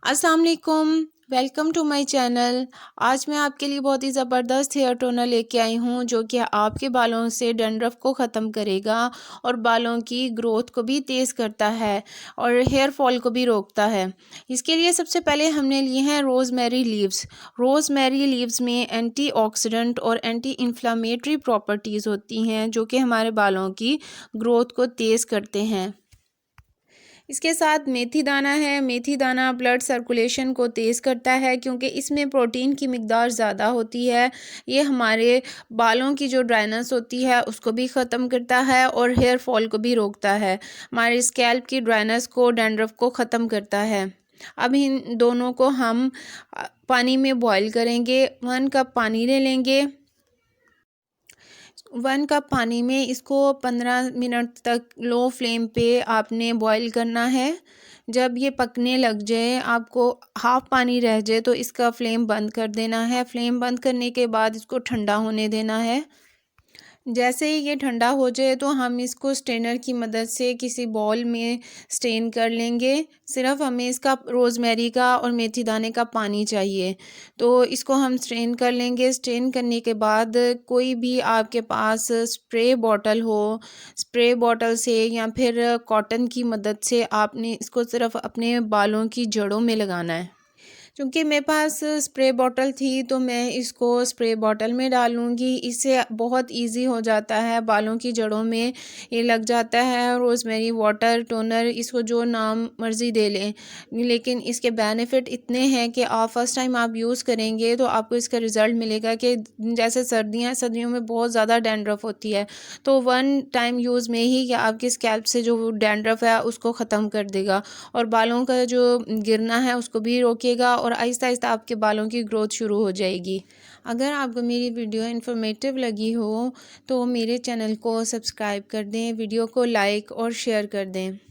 अस्सलाम वालेकुम, welcome to my channel. आज मैं आपके लिए बहुत ही ज़बरदस्त हेयर टोनर लेके आई हूँ जो कि आपके बालों से डैंड्रफ को ख़त्म करेगा और बालों की ग्रोथ को भी तेज़ करता है और हेयर फॉल को भी रोकता है। इसके लिए सबसे पहले हमने लिए हैं रोज़मेरी लीव्स। रोज़मेरी लीव्स में एंटीऑक्सीडेंट और एंटी इन्फ्लामेटरी प्रॉपर्टीज़ होती हैं जो कि हमारे बालों की ग्रोथ को तेज़ करते हैं। इसके साथ मेथी दाना है। मेथी दाना ब्लड सर्कुलेशन को तेज़ करता है क्योंकि इसमें प्रोटीन की मिकदार ज़्यादा होती है। ये हमारे बालों की जो ड्राइनेस होती है उसको भी ख़त्म करता है और हेयर फॉल को भी रोकता है। हमारे स्कैल्प की ड्राइनेस को, डैंड्रफ को ख़त्म करता है। अब इन दोनों को हम पानी में बॉईल करेंगे। 1 कप पानी ले लेंगे। 1 कप पानी में इसको 15 मिनट तक लो फ्लेम पे आपने बॉईल करना है। जब ये पकने लग जाए, आपको हाफ़ पानी रह जाए तो इसका फ्लेम बंद कर देना है। फ्लेम बंद करने के बाद इसको ठंडा होने देना है। जैसे ही ये ठंडा हो जाए तो हम इसको स्ट्रेनर की मदद से किसी बाउल में स्ट्रेन कर लेंगे। सिर्फ़ हमें इसका रोज़मेरी का और मेथी दाने का पानी चाहिए। तो इसको हम स्ट्रेन कर लेंगे। स्ट्रेन करने के बाद कोई भी आपके पास स्प्रे बॉटल हो, स्प्रे बॉटल से या फिर कॉटन की मदद से आपने इसको सिर्फ़ अपने बालों की जड़ों में लगाना है। क्योंकि मेरे पास स्प्रे बॉटल थी तो मैं इसको स्प्रे बॉटल में डालूँगी। इससे बहुत ईज़ी हो जाता है, बालों की जड़ों में ये लग जाता है। रोज़मेरी वाटर टोनर, इसको जो नाम मर्ज़ी दे लें, लेकिन इसके बेनिफिट इतने हैं कि आप फर्स्ट टाइम आप यूज़ करेंगे तो आपको इसका रिज़ल्ट मिलेगा कि जैसे सर्दियों में बहुत ज़्यादा डैंड्रफ होती है, तो 1 टाइम यूज़ में ही आपके स्कैल्प से जो डैंड्रफ है उसको ख़त्म कर देगा और बालों का जो गिरना है उसको भी रोकेगा और आहिस्ता-आहिस्ता आपके बालों की ग्रोथ शुरू हो जाएगी। अगर आपको मेरी वीडियो इन्फॉर्मेटिव लगी हो तो मेरे चैनल को सब्सक्राइब कर दें, वीडियो को लाइक और शेयर कर दें।